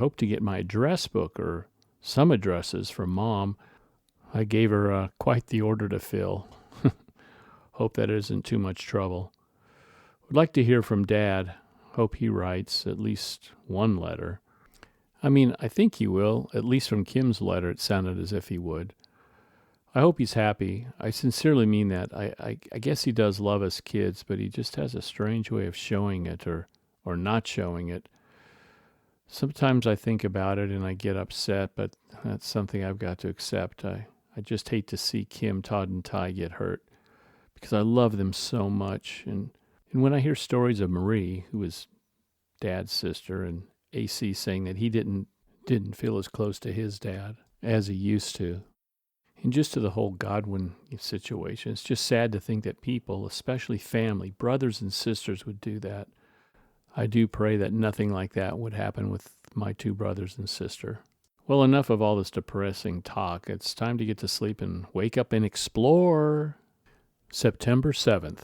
Hope to get my address book or some addresses from Mom. I gave her quite the order to fill. Hope that isn't too much trouble. Would like to hear from Dad. Hope he writes at least one letter. I mean, I think he will. At least from Kim's letter, it sounded as if he would. I hope he's happy. I sincerely mean that. I guess he does love us kids, but he just has a strange way of showing it or not showing it. Sometimes I think about it and I get upset, but that's something I've got to accept. I just hate to see Kim, Todd, and Ty get hurt because I love them so much. And when I hear stories of Marie, who is Dad's sister, and AC saying that he didn't feel as close to his dad as he used to, and just to the whole Godwin situation, it's just sad to think that people, especially family, brothers and sisters, would do that. I do pray that nothing like that would happen with my two brothers and sister. Well, enough of all this depressing talk. It's time to get to sleep and wake up and explore. September 7th.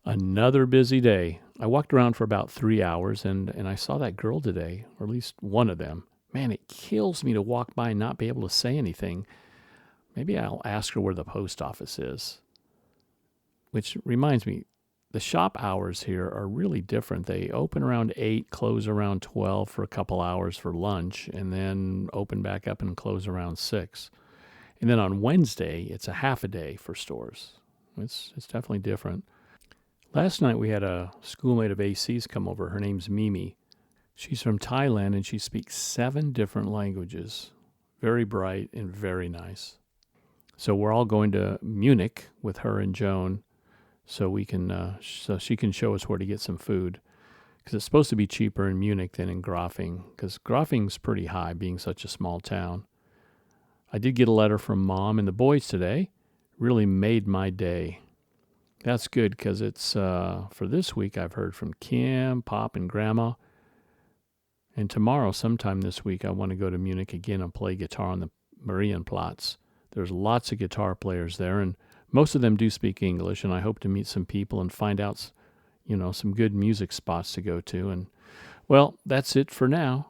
Another busy day. I walked around for about 3 hours and I saw that girl today, or at least one of them. Man, it kills me to walk by and not be able to say anything. Maybe I'll ask her where the post office is. Which reminds me, the shop hours here are really different. They open around 8, close around 12 for a couple hours for lunch, and then open back up and close around 6. And then on Wednesday, it's a half a day for stores. It's definitely different. Last night we had a schoolmate of AC's come over. Her name's Mimi. She's from Thailand and she speaks 7 different languages. Very bright and very nice. So we're all going to Munich with her and Joan so she can show us where to get some food. Because it's supposed to be cheaper in Munich than in Grafing, because Grafing's pretty high being such a small town. I did get a letter from Mom and the boys today. Really made my day. That's good because it's for this week I've heard from Kim, Pop, and Grandma. And tomorrow, sometime this week, I want to go to Munich again and play guitar on the Marienplatz. There's lots of guitar players there, and most of them do speak English, and I hope to meet some people and find out, some good music spots to go to. And, well, that's it for now.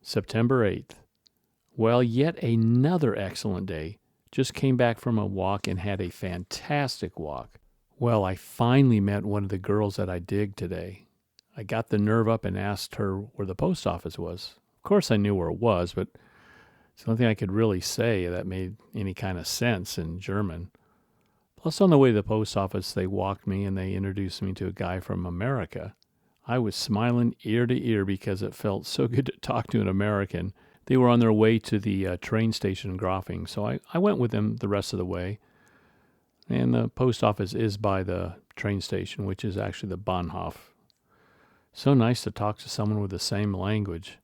September 8th. Well, yet another excellent day. Just came back from a walk and had a fantastic walk. Well, I finally met one of the girls that I dig today. I got the nerve up and asked her where the post office was. Of course I knew where it was, but it's the only thing I could really say that made any kind of sense in German. Plus, on the way to the post office, they walked me and they introduced me to a guy from America. I was smiling ear to ear because it felt so good to talk to an American. They were on their way to the train station in Grafing, so I went with them the rest of the way. And the post office is by the train station, which is actually the Bahnhof. So nice to talk to someone with the same language.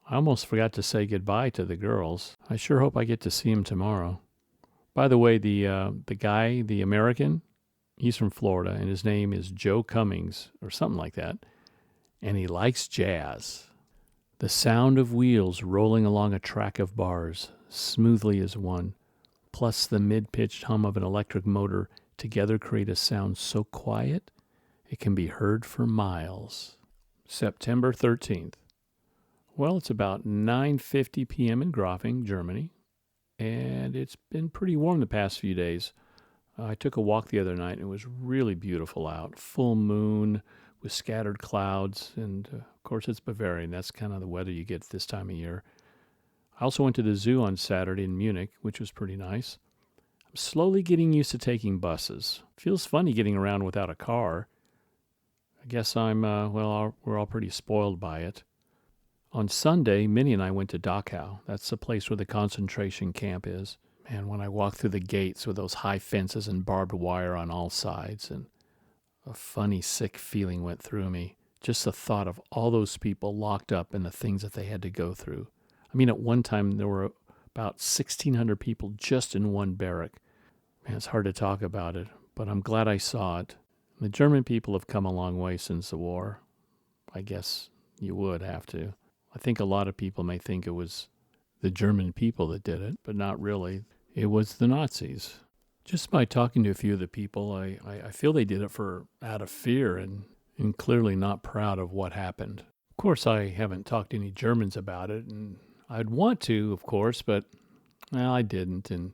I almost forgot to say goodbye to the girls. I sure hope I get to see them tomorrow. By the way, the guy, the American, he's from Florida, and his name is Joe Cummings, or something like that, and he likes jazz. The sound of wheels rolling along a track of bars, smoothly as one, plus the mid-pitched hum of an electric motor together create a sound so quiet it can be heard for miles. September 13th. Well, it's about 9:50 p.m. in Grafing, Germany, and it's been pretty warm the past few days. I took a walk the other night, and it was really beautiful out. Full moon with scattered clouds, and of course it's Bavarian. That's kind of the weather you get this time of year. I also went to the zoo on Saturday in Munich, which was pretty nice. I'm slowly getting used to taking buses. Feels funny getting around without a car. I guess we're all pretty spoiled by it. On Sunday, Minnie and I went to Dachau. That's the place where the concentration camp is. Man, when I walked through the gates with those high fences and barbed wire on all sides, and a funny, sick feeling went through me. Just the thought of all those people locked up and the things that they had to go through. I mean, at one time, there were about 1,600 people just in one barrack. Man, it's hard to talk about it, but I'm glad I saw it. The German people have come a long way since the war. I guess you would have to. I think a lot of people may think it was the German people that did it, but not really. It was the Nazis. Just by talking to a few of the people, I feel they did it out of fear and clearly not proud of what happened. Of course, I haven't talked to any Germans about it, and I'd want to, of course, but well, I didn't. And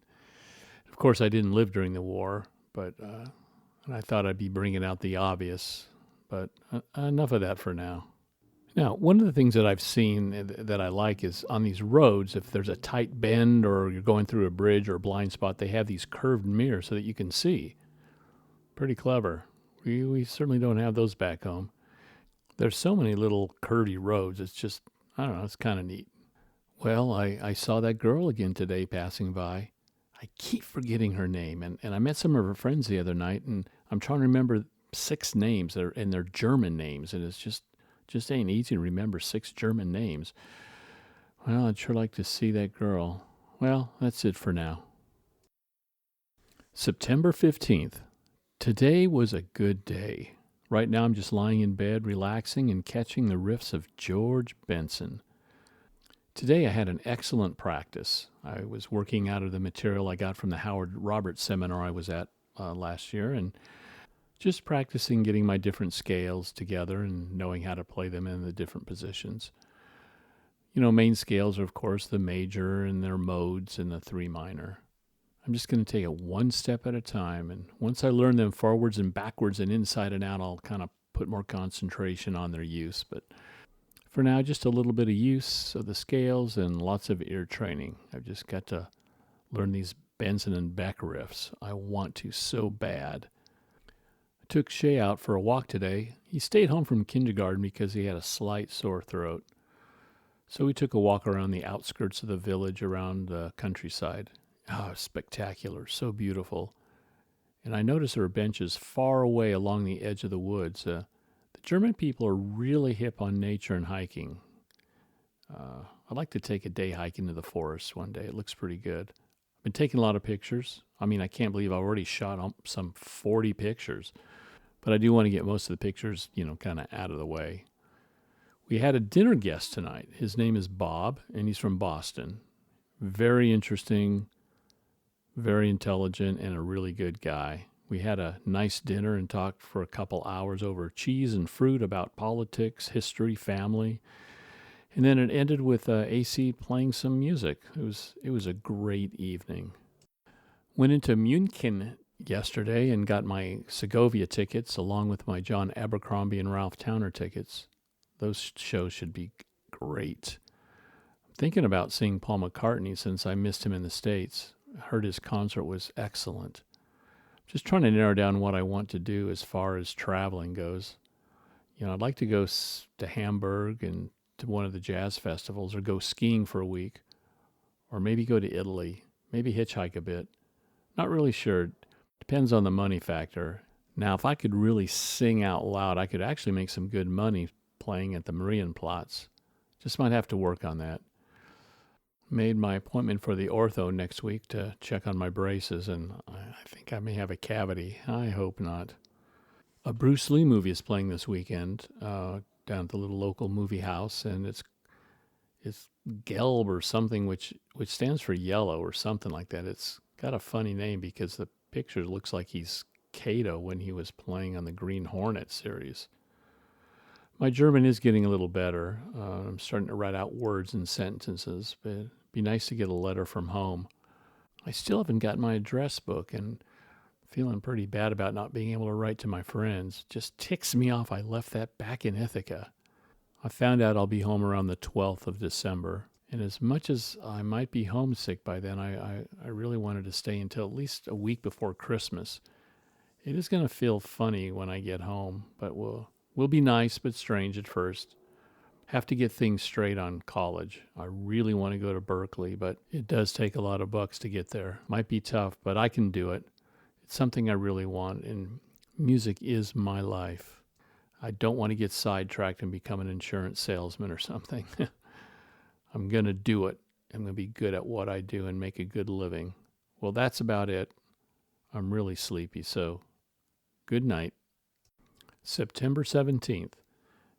of course, I didn't live during the war, but and I thought I'd be bringing out the obvious. But enough of that for now. Now, one of the things that I've seen that I like is on these roads, if there's a tight bend or you're going through a bridge or a blind spot, they have these curved mirrors so that you can see. Pretty clever. We certainly don't have those back home. There's so many little curvy roads. It's just, I don't know, it's kind of neat. Well, I saw that girl again today passing by. I keep forgetting her name, and I met some of her friends the other night, and I'm trying to remember 6 names, and they're German names, and it's just ain't easy to remember 6 German names. Well, I'd sure like to see that girl. Well, that's it for now. September 15th. Today was a good day. Right now I'm just lying in bed, relaxing and catching the riffs of George Benson. Today I had an excellent practice. I was working out of the material I got from the Howard Roberts seminar I was at last year, and just practicing getting my different scales together and knowing how to play them in the different positions. You know, main scales are, of course, the major and their modes and the 3 minor. I'm just going to take it one step at a time, and once I learn them forwards and backwards and inside and out, I'll kind of put more concentration on their use. But for now, just a little bit of use of the scales and lots of ear training. I've just got to learn these Benson and Beck riffs. I want to so bad. I took Shay out for a walk today. He stayed home from kindergarten because he had a slight sore throat. So we took a walk around the outskirts of the village around the countryside. Oh, spectacular, so beautiful. And I noticed there were benches far away along the edge of the woods. The German people are really hip on nature and hiking. I'd like to take a day hiking to the forest one day. It looks pretty good. I've been taking a lot of pictures. I mean, I can't believe I've already shot some 40 pictures. But I do want to get most of the pictures, kind of out of the way. We had a dinner guest tonight. His name is Bob, and he's from Boston. Very interesting, very intelligent, and a really good guy. We had a nice dinner and talked for a couple hours over cheese and fruit about politics, history, family. And then it ended with AC playing some music. It was a great evening. Went into München yesterday and got my Segovia tickets along with my John Abercrombie and Ralph Towner tickets. Those shows should be great. I'm thinking about seeing Paul McCartney since I missed him in the States. I heard his concert was excellent. Just trying to narrow down what I want to do as far as traveling goes. I'd like to go to Hamburg and to one of the jazz festivals, or go skiing for a week, or maybe go to Italy, maybe hitchhike a bit. Not really sure. Depends on the money factor. Now, if I could really sing out loud, I could actually make some good money playing at the Marienplatz. Just might have to work on that. Made my appointment for the ortho next week to check on my braces, and I think I may have a cavity. I hope not. A Bruce Lee movie is playing this weekend down at the little local movie house, and it's Gelb or something, which stands for yellow or something like that. It's got a funny name because the picture looks like he's Kato when he was playing on the Green Hornet series. My German is getting a little better. I'm starting to write out words and sentences, but it'd be nice to get a letter from home. I still haven't got my address book, and feeling pretty bad about not being able to write to my friends. Just ticks me off I left that back in Ithaca. I found out I'll be home around the 12th of December, and as much as I might be homesick by then, I really wanted to stay until at least a week before Christmas. It is going to feel funny when I get home, but will be nice but strange at first. Have to get things straight on college. I really want to go to Berkeley, but it does take a lot of bucks to get there. Might be tough, but I can do it. It's something I really want, and music is my life. I don't want to get sidetracked and become an insurance salesman or something. I'm going to do it. I'm going to be good at what I do and make a good living. Well, that's about it. I'm really sleepy, so good night. September 17th.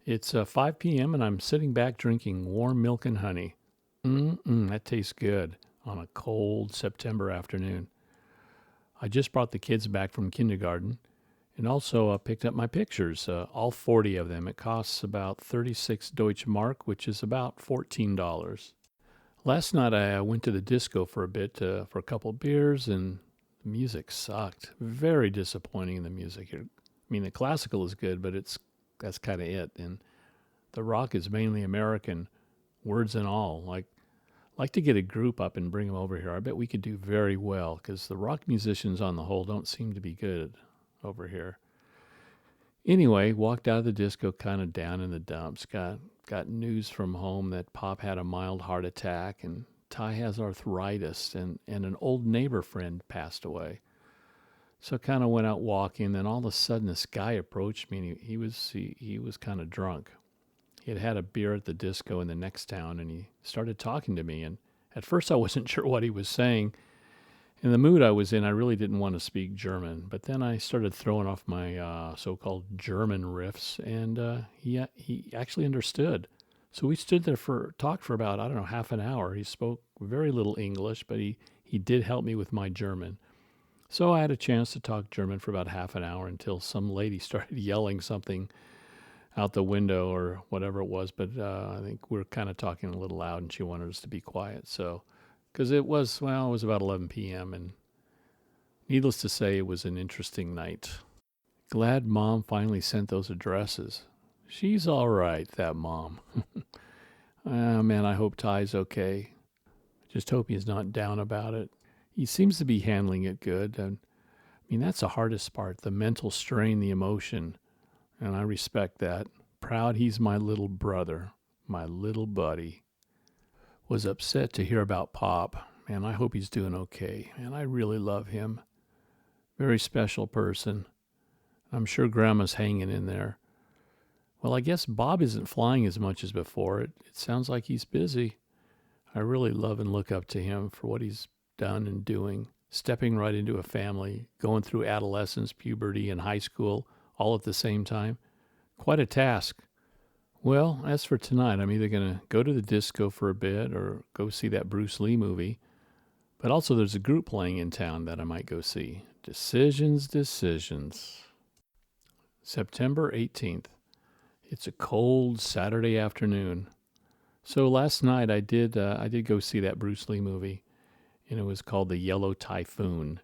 It's 5 p.m. and I'm sitting back drinking warm milk and honey. That tastes good on a cold September afternoon. I just brought the kids back from kindergarten, And also picked up my pictures, all 40 of them. It costs about 36 Deutsche Mark, which is about $14. Last night I went to the disco for a bit, for a couple beers, and the music sucked. Very disappointing, the music here. I mean, the classical is good, but that's kind of it. And the rock is mainly American, words and all. Like to get a group up and bring them over here. I bet we could do very well, because the rock musicians on the whole don't seem to be good over here. Anyway, walked out of the disco kind of down in the dumps. Got news from home that Pop had a mild heart attack and Ty has arthritis, and an old neighbor friend passed away. So kind of went out walking. Then all of a sudden, this guy approached me, and he was kind of drunk. He had had a beer at the disco in the next town, and he started talking to me. And at first, I wasn't sure what he was saying. In the mood I was in, I really didn't want to speak German. But then I started throwing off my so-called German riffs, and he actually understood. So we stood there talked for about, I don't know, half an hour. He spoke very little English, but he did help me with my German. So I had a chance to talk German for about half an hour until some lady started yelling something out the window or whatever it was. But I think we were kind of talking a little loud, and she wanted us to be quiet. So, because it was about 11 p.m., and needless to say, it was an interesting night. Glad Mom finally sent those addresses. She's all right, that Mom. Man, I hope Ty's okay. Just hope he's not down about it. He seems to be handling it good. And I mean, that's the hardest part, the mental strain, the emotion. And I respect that. Proud he's my little brother, my little buddy. Was upset to hear about Pop. Man, I hope he's doing okay. Man, I really love him. Very special person. I'm sure Grandma's hanging in there. Well, I guess Bob isn't flying as much as before. It sounds like he's busy. I really love and look up to him for what he's done and doing, stepping right into a family, going through adolescence, puberty, and high school all at the same time. Quite a task. Well, as for tonight, I'm either going to go to the disco for a bit or go see that Bruce Lee movie. But also there's a group playing in town that I might go see. Decisions. September 18th. It's a cold Saturday afternoon. So last night I did go see that Bruce Lee movie, and it was called The Yellow Typhoon.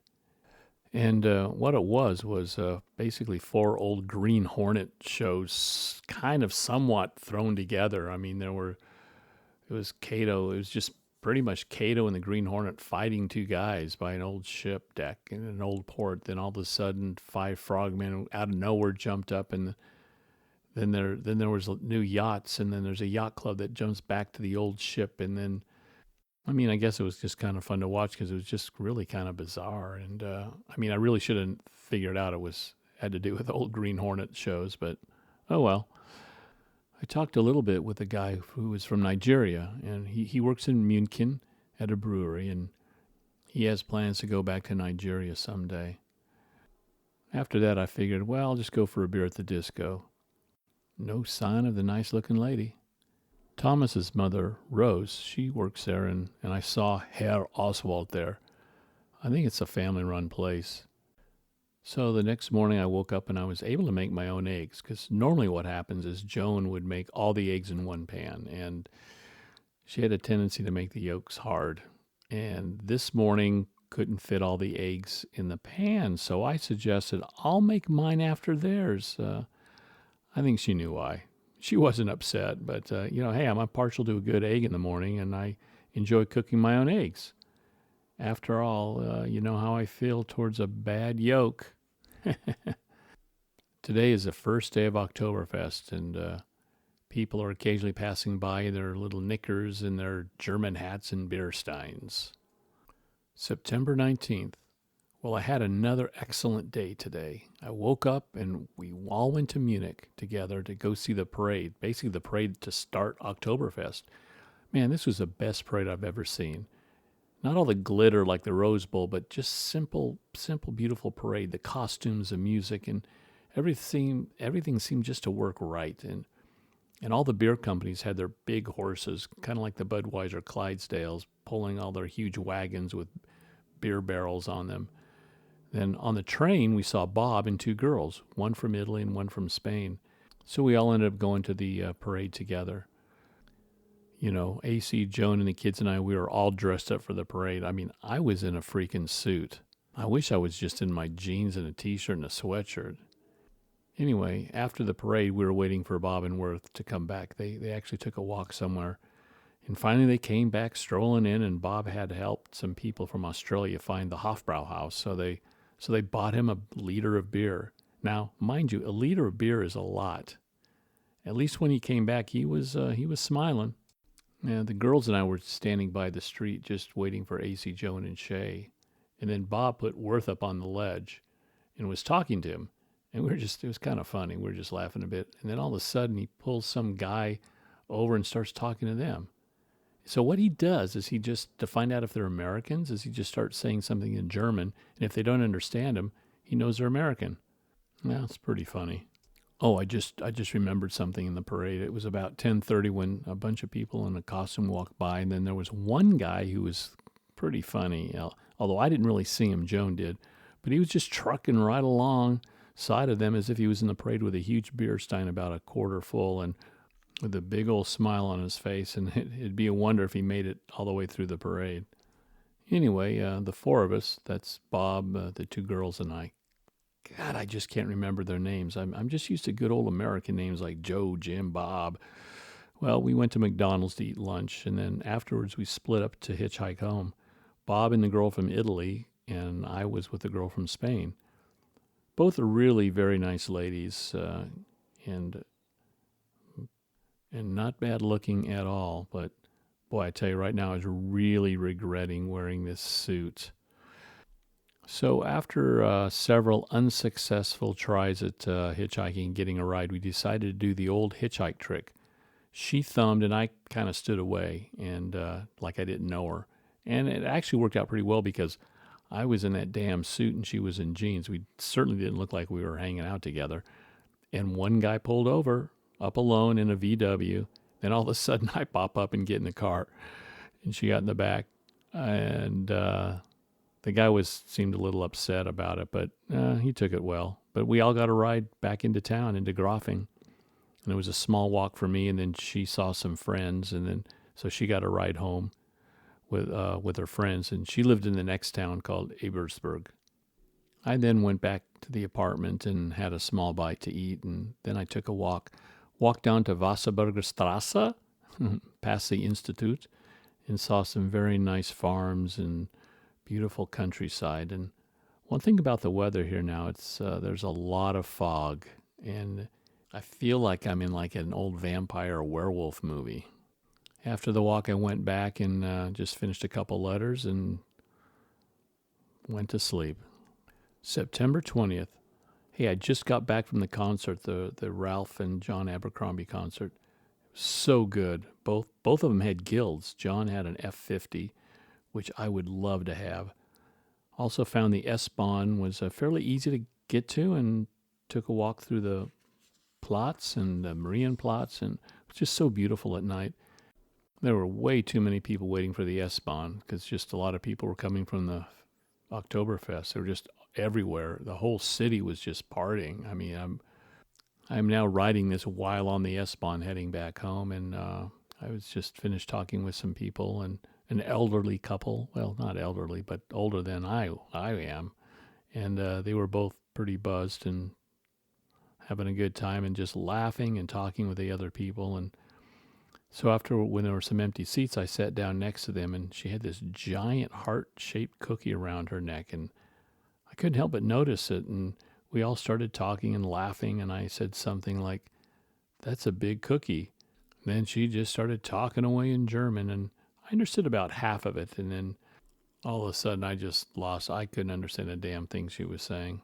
And what it was basically 4 old Green Hornet shows, kind of somewhat thrown together. I mean, it was Kato. It was just pretty much Kato and the Green Hornet fighting 2 guys by an old ship deck in an old port. Then all of a sudden, 5 frogmen out of nowhere jumped up, and then there was new yachts, and then there's a yacht club that jumps back to the old ship, and then, I mean, I guess it was just kind of fun to watch because it was just really kind of bizarre. And I mean, I really should have figured out had to do with old Green Hornet shows, but oh well. I talked a little bit with a guy who was from Nigeria, and he works in München at a brewery, and he has plans to go back to Nigeria someday. After that, I figured, well, I'll just go for a beer at the disco. No sign of the nice-looking lady. Thomas's mother, Rose, she works there, and I saw Herr Oswald there. I think it's a family-run place. So the next morning I woke up and I was able to make my own eggs, because normally what happens is Joan would make all the eggs in one pan, and she had a tendency to make the yolks hard. And this morning couldn't fit all the eggs in the pan, so I suggested I'll make mine after theirs. I think she knew why. She wasn't upset, but, hey, I'm partial to a good egg in the morning, and I enjoy cooking my own eggs. After all, you know how I feel towards a bad yolk. Today is the first day of Oktoberfest, and people are occasionally passing by in their little knickers and their German hats and beer steins. September 19th. Well, I had another excellent day today. I woke up and we all went to Munich together to go see the parade, basically the parade to start Oktoberfest. Man, this was the best parade I've ever seen. Not all the glitter like the Rose Bowl, but just simple, beautiful parade. The costumes, the music, and everything seemed just to work right. And all the beer companies had their big horses, kind of like the Budweiser Clydesdales, pulling all their huge wagons with beer barrels on them. Then on the train, we saw Bob and two girls, one from Italy and one from Spain. So we all ended up going to the parade together. You know, AC, Joan, and the kids and I, we were all dressed up for the parade. I mean, I was in a freaking suit. I wish I was just in my jeans and a t-shirt and a sweatshirt. Anyway, after the parade, we were waiting for Bob and Worth to come back. They actually took a walk somewhere. And finally they came back strolling in, and Bob had helped some people from Australia find the Hofbrauhaus. So they bought him a liter of beer. Now, mind you, a liter of beer is a lot. At least when he came back, he was smiling. Yeah, the girls and I were standing by the street just waiting for AC, Joan, and Shay. And then Bob put Worth up on the ledge and was talking to him. And it was kind of funny. We were just laughing a bit. And then all of a sudden he pulls some guy over and starts talking to them. So what he does is to find out if they're Americans, is he just starts saying something in German. And if they don't understand him, he knows they're American. Yeah, it's pretty funny. Oh, I just remembered something in the parade. It was about 10:30 when a bunch of people in a costume walked by, and then there was one guy who was pretty funny. Although I didn't really see him, Joan did, but he was just trucking right alongside of them as if he was in the parade with a huge beer stein about a quarter full and with a big old smile on his face, and it'd be a wonder if he made it all the way through the parade. Anyway, the four of us, that's Bob, the two girls, and I. God, I just can't remember their names. I'm just used to good old American names like Joe, Jim, Bob. Well, we went to McDonald's to eat lunch, and then afterwards we split up to hitchhike home. Bob and the girl from Italy, and I was with the girl from Spain. Both are really very nice ladies, and not bad looking at all. But boy, I tell you right now, I was really regretting wearing this suit. So after several unsuccessful tries at hitchhiking and getting a ride, we decided to do the old hitchhike trick. She thumbed and I kind of stood away and like I didn't know her. And it actually worked out pretty well because I was in that damn suit and she was in jeans. We certainly didn't look like we were hanging out together. And one guy pulled over, up alone in a VW. Then all of a sudden I pop up and get in the car. And she got in the back. And the guy seemed a little upset about it, but he took it well. But we all got a ride back into town, into Grafing. And it was a small walk for me, and then she saw some friends, and then so she got a ride home with her friends, and she lived in the next town called Ebersberg. I then went back to the apartment and had a small bite to eat, and then I took a walk down to Wasserburger Strasse, past the Institute, and saw some very nice farms and beautiful countryside. And one thing about the weather here now, it's there's a lot of fog, and I feel like I'm in like an old vampire or werewolf movie. After the walk, I went back and just finished a couple letters and went to sleep. September 20th. Hey, I just got back from the concert, the Ralph and John Abercrombie concert. So good. Both of them had guilds. John had an F50, which I would love to have. Also found the S-Bahn was fairly easy to get to, and took a walk through the Platz and the Marienplatz, and it was just so beautiful at night. There were way too many people waiting for the S-Bahn because just a lot of people were coming from the Oktoberfest. They were just everywhere. The whole city was just partying. I mean, I'm now riding this while on the S-Bahn heading back home, and I was just finished talking with some people, and an elderly couple, well, not elderly, but older than I am, and they were both pretty buzzed and having a good time and just laughing and talking with the other people. And so when there were some empty seats, I sat down next to them, and she had this giant heart-shaped cookie around her neck, and I couldn't help but notice it, and we all started talking and laughing, and I said something like, "That's a big cookie." And then she just started talking away in German, and I understood about half of it, and then all of a sudden I couldn't understand a damn thing she was saying.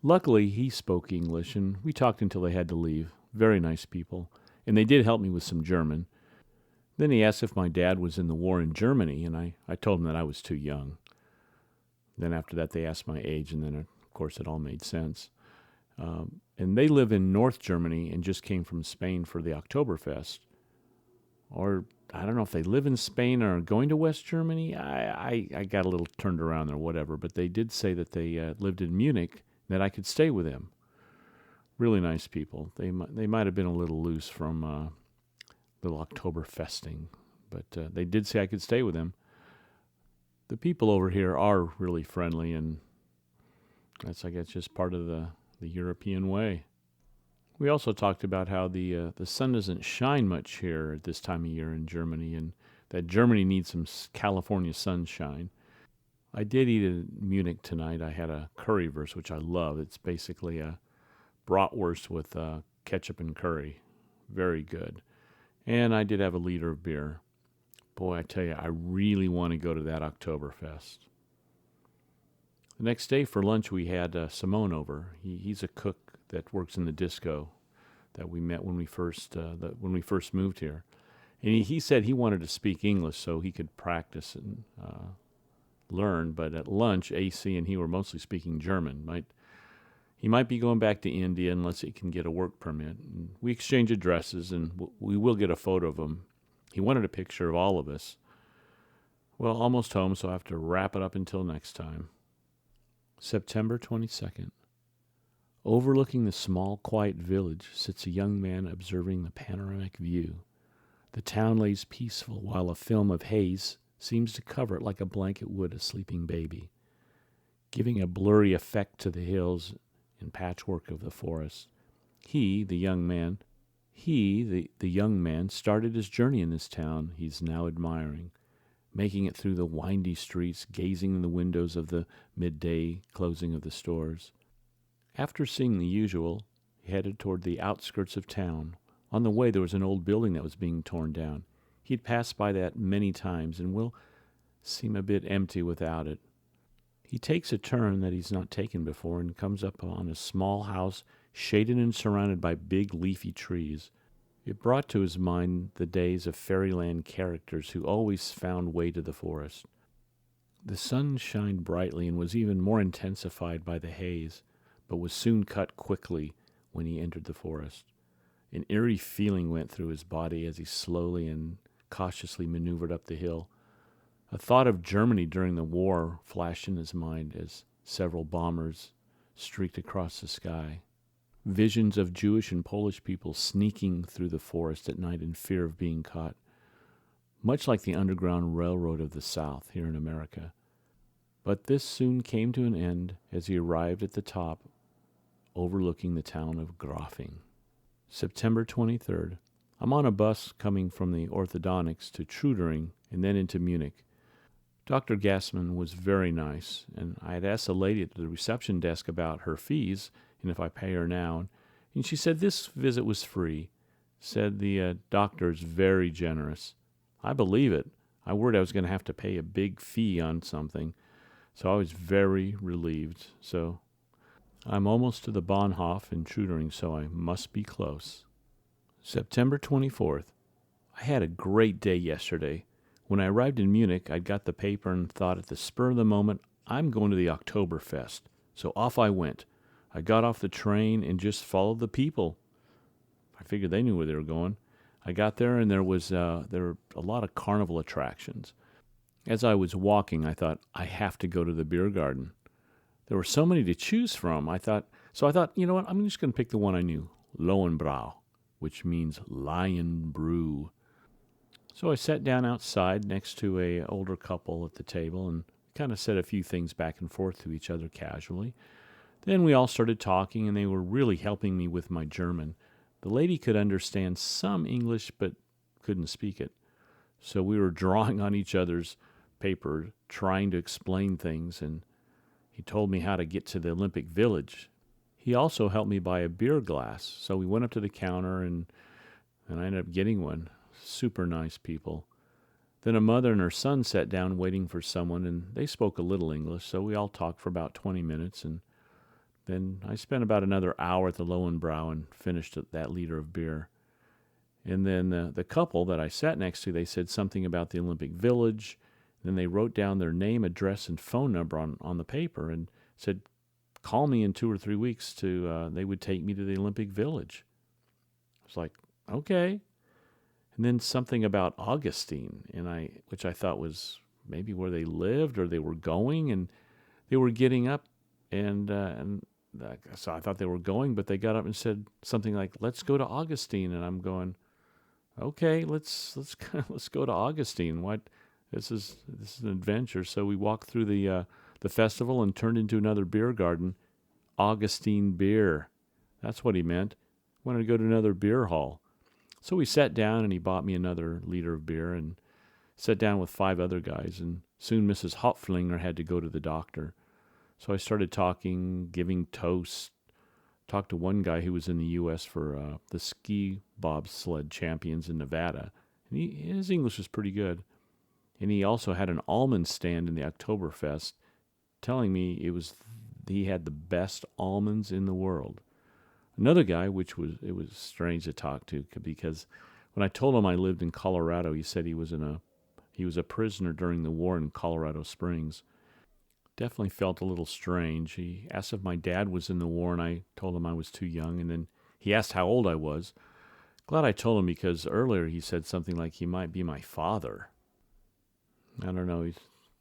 Luckily, he spoke English, and we talked until they had to leave. Very nice people. And they did help me with some German. Then he asked if my dad was in the war in Germany, and I told him that I was too young. Then after that, they asked my age, and then, of course, it all made sense. And they live in North Germany and just came from Spain for the Oktoberfest. or I don't know if they live in Spain or are going to West Germany. I got a little turned around there, whatever. But they did say that they lived in Munich, that I could stay with them. Really nice people. They might have been a little loose from little October festing, but they did say I could stay with them. The people over here are really friendly, and that's, I guess, just part of the European way. We also talked about how the sun doesn't shine much here at this time of year in Germany, and that Germany needs some California sunshine. I did eat in Munich tonight. I had a currywurst, which I love. It's basically a bratwurst with ketchup and curry. Very good. And I did have a liter of beer. Boy, I tell you, I really want to go to that Oktoberfest. The next day for lunch, we had Simone over. He's a cook that works in the disco that we met when we first moved here. And he said he wanted to speak English so he could practice and learn. But at lunch, AC and he were mostly speaking German. He might be going back to India unless he can get a work permit. And we exchanged addresses, and we will get a photo of him. He wanted a picture of all of us. Well, almost home, so I have to wrap it up until next time. September 22nd. Overlooking the small, quiet village sits a young man observing the panoramic view. The town lays peaceful while a film of haze seems to cover it like a blanket would a sleeping baby, giving a blurry effect to the hills and patchwork of the forest. The young man, started his journey in this town he's now admiring, making it through the windy streets, gazing in the windows of the midday closing of the stores. After seeing the usual, he headed toward the outskirts of town. On the way, there was an old building that was being torn down. He'd passed by that many times and will seem a bit empty without it. He takes a turn that he's not taken before and comes up on a small house shaded and surrounded by big leafy trees. It brought to his mind the days of fairyland characters who always found way to the forest. The sun shined brightly and was even more intensified by the haze, but was soon cut quickly when he entered the forest. An eerie feeling went through his body as he slowly and cautiously maneuvered up the hill. A thought of Germany during the war flashed in his mind as several bombers streaked across the sky. Visions of Jewish and Polish people sneaking through the forest at night in fear of being caught, much like the Underground Railroad of the South here in America. But this soon came to an end as he arrived at the top, overlooking the town of Grafing. September 23rd. I'm on a bus coming from the orthodontics to Trudering and then into Munich. Dr. Gassman was very nice, and I had asked the lady at the reception desk about her fees and if I pay her now, and she said this visit was free. Said the doctor is very generous. I believe it. I worried I was going to have to pay a big fee on something, so I was very relieved. So I'm almost to the Bahnhof in Trudering, so I must be close. September 24th. I had a great day yesterday. When I arrived in Munich, I'd got the paper and thought at the spur of the moment, I'm going to the Oktoberfest. So off I went. I got off the train and just followed the people. I figured they knew where they were going. I got there and there were a lot of carnival attractions. As I was walking, I thought, I have to go to the beer garden. There were so many to choose from. I thought, you know what, I'm just going to pick the one I knew, Lowenbrau, which means lion brew. So I sat down outside next to an older couple at the table and kind of said a few things back and forth to each other casually. Then we all started talking, and they were really helping me with my German. The lady could understand some English, but couldn't speak it. So we were drawing on each other's paper, trying to explain things, and he told me how to get to the Olympic Village. He also helped me buy a beer glass, so we went up to the counter, and I ended up getting one. Super nice people. Then a mother and her son sat down waiting for someone, and they spoke a little English, so we all talked for about 20 minutes, and then I spent about another hour at the Lowenbrau and finished that liter of beer. And then the couple that I sat next to, they said something about the Olympic Village. Then they wrote down their name, address, and phone number on the paper and said, call me in 2 or 3 weeks they would take me to the Olympic Village. I was like, okay. And then something about Augustine, which I thought was maybe where they lived or they were going, and they were getting up, so I thought they were going, but they got up and said something like, "Let's go to Augustine," and I'm going, "Okay, let's let's go to Augustine. What? This is an adventure." So we walked through the festival and turned into another beer garden. Augustine beer. That's what he meant. Wanted to go to another beer hall. So we sat down and he bought me another liter of beer and sat down with 5 other guys. And soon Mrs. Hopflinger had to go to the doctor. So I started talking, giving toasts. Talked to one guy who was in the U.S. for the ski bobsled champions in Nevada. And his English was pretty good. And he also had an almond stand in the Oktoberfest, telling me he had the best almonds in the world. Another guy, it was strange to talk to, because when I told him I lived in Colorado, he said he was a prisoner during the war in Colorado Springs. Definitely felt a little strange. He asked if my dad was in the war, and I told him I was too young, and then he asked how old I was. Glad I told him, because earlier he said something like he might be my father. I don't know, he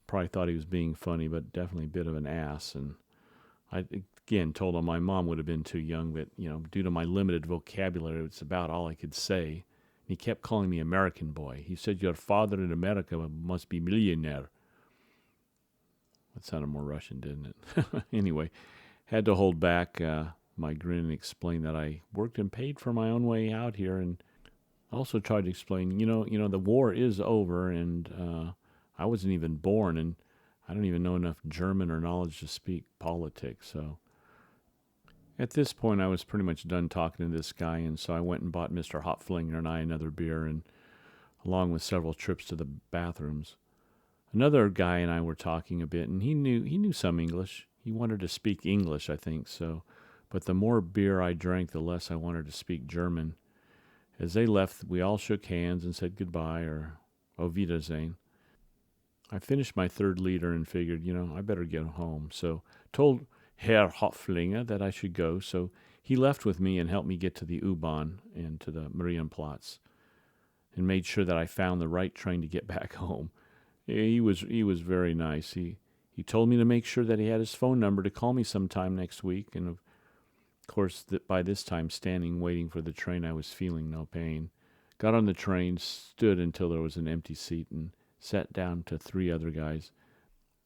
probably thought he was being funny, but definitely a bit of an ass. And I again told him my mom would have been too young, but due to my limited vocabulary, it's about all I could say. And he kept calling me American boy. He said, "Your father in America must be millionaire." That sounded more Russian, didn't it? Anyway, had to hold back my grin and explain that I worked and paid for my own way out here, and also tried to explain, the war is over, and I wasn't even born, and I don't even know enough German or knowledge to speak politics. So at this point, I was pretty much done talking to this guy, and so I went and bought Mr. Hopflinger and I another beer, and along with several trips to the bathrooms. Another guy and I were talking a bit, and he knew some English. He wanted to speak English, I think, so. But the more beer I drank, the less I wanted to speak German. As they left, we all shook hands and said goodbye, or Auf Wiedersehen. I finished my 3rd liter and figured, I better get home. So told Herr Hopflinger that I should go, so he left with me and helped me get to the U-Bahn and to the Marienplatz, and made sure that I found the right train to get back home. He was very nice. He told me to make sure that he had his phone number to call me sometime next week. And of course, by this time, standing waiting for the train, I was feeling no pain. Got on the train, stood until there was an empty seat, and sat down to 3 other guys.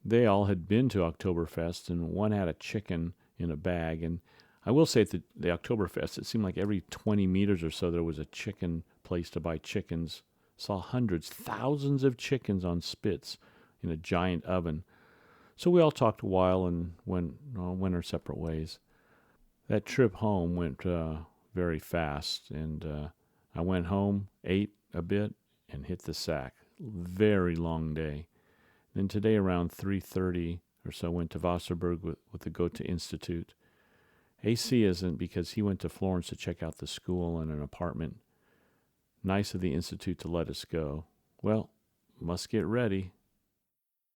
They all had been to Oktoberfest, and one had a chicken in a bag. And I will say at the Oktoberfest, it seemed like every 20 meters or so there was a chicken place to buy chickens. Saw hundreds, thousands of chickens on spits in a giant oven. So we all talked a while and went our separate ways. That trip home went very fast, and I went home, ate a bit, and hit the sack. Very long day. Then today around 3:30 or so went to Wasserburg with the Goethe Institute. AC isn't, because he went to Florence to check out the school and an apartment. Nice of the Institute to let us go. Well, must get ready.